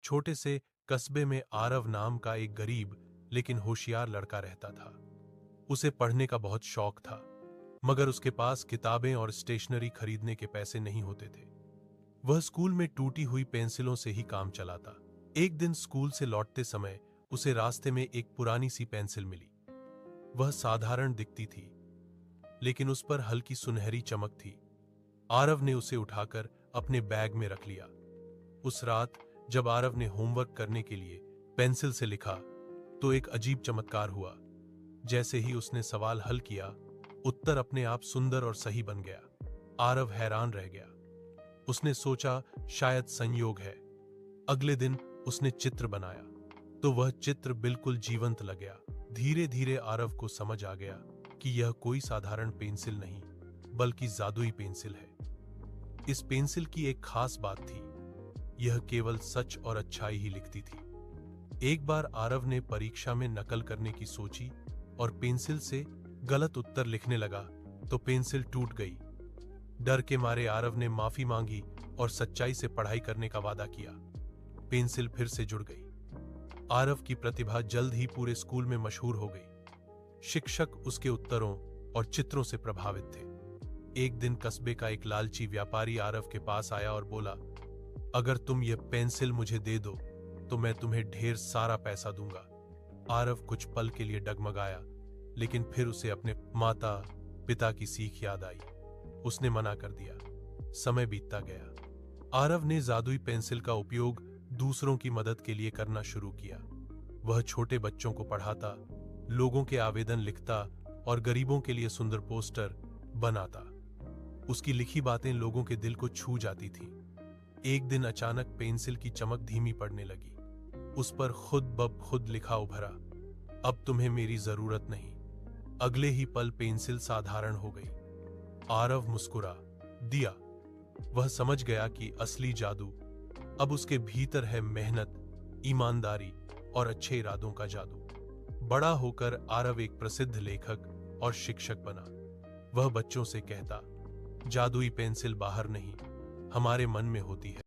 छोटे से कस्बे में आरव नाम का एक गरीब लेकिन होशियार लड़का रहता था। उसे पढ़ने का बहुत शौक था, मगर उसके पास किताबें और स्टेशनरी खरीदने के पैसे नहीं होते थे। वह स्कूल में टूटी हुई पेंसिलों से ही काम चलाता। एक दिन स्कूल से लौटते समय उसे रास्ते में एक पुरानी सी पेंसिल मिली। वह साधारण दिखती थी, लेकिन उस पर हल्की सुनहरी चमक थी। आरव ने उसे उठाकर अपने बैग में रख लिया। उस रात जब आरव ने होमवर्क करने के लिए पेंसिल से लिखा, तो एक अजीब चमत्कार हुआ। जैसे ही उसने सवाल हल किया, उत्तर अपने आप सुंदर और सही बन गया। आरव हैरान रह गया। उसने सोचा शायद संयोग है। अगले दिन उसने चित्र बनाया, तो वह चित्र बिल्कुल जीवंत लग गया। धीरे धीरे आरव को समझ आ गया कि यह कोई साधारण पेंसिल नहीं, बल्कि जादुई पेंसिल है। इस पेंसिल की एक खास बात थी, यह केवल सच और अच्छाई ही लिखती थी। एक बार आरव ने परीक्षा में नकल करने की सोची और पेंसिल से गलत उत्तर लिखने लगा, तो पेंसिल टूट गई। डर के मारे आरव ने माफी मांगी और सच्चाई से पढ़ाई करने का वादा किया। पेंसिल फिर से जुड़ गई। आरव की प्रतिभा जल्द ही पूरे स्कूल में मशहूर हो गई। शिक्षक उसके उत्तरों और चित्रों से प्रभावित थे। एक दिन कस्बे का एक लालची व्यापारी आरव के पास आया और बोला, अगर तुम यह पेंसिल मुझे दे दो तो मैं तुम्हें ढेर सारा पैसा दूंगा। आरव कुछ पल के लिए डगमगाया, लेकिन फिर उसे अपने माता पिता की सीख याद आई। उसने मना कर दिया। समय बीतता गया। आरव ने जादुई पेंसिल का उपयोग दूसरों की मदद के लिए करना शुरू किया। वह छोटे बच्चों को पढ़ाता, लोगों के आवेदन लिखता और गरीबों के लिए सुंदर पोस्टर बनाता। उसकी लिखी बातें लोगों के दिल को छू जाती थीं। एक दिन अचानक पेंसिल की चमक धीमी पड़ने लगी। उस पर खुद ब खुद लिखा उभरा, अब तुम्हें मेरी जरूरत नहीं। अगले ही पल पेंसिल साधारण हो गई। आरव मुस्कुरा दिया। वह समझ गया कि असली जादू अब उसके भीतर है, मेहनत, ईमानदारी और अच्छे इरादों का जादू। बड़ा होकर आरव एक प्रसिद्ध लेखक और शिक्षक बना। वह बच्चों से कहता, जादुई पेंसिल बाहर नहीं, हमारे मन में होती है।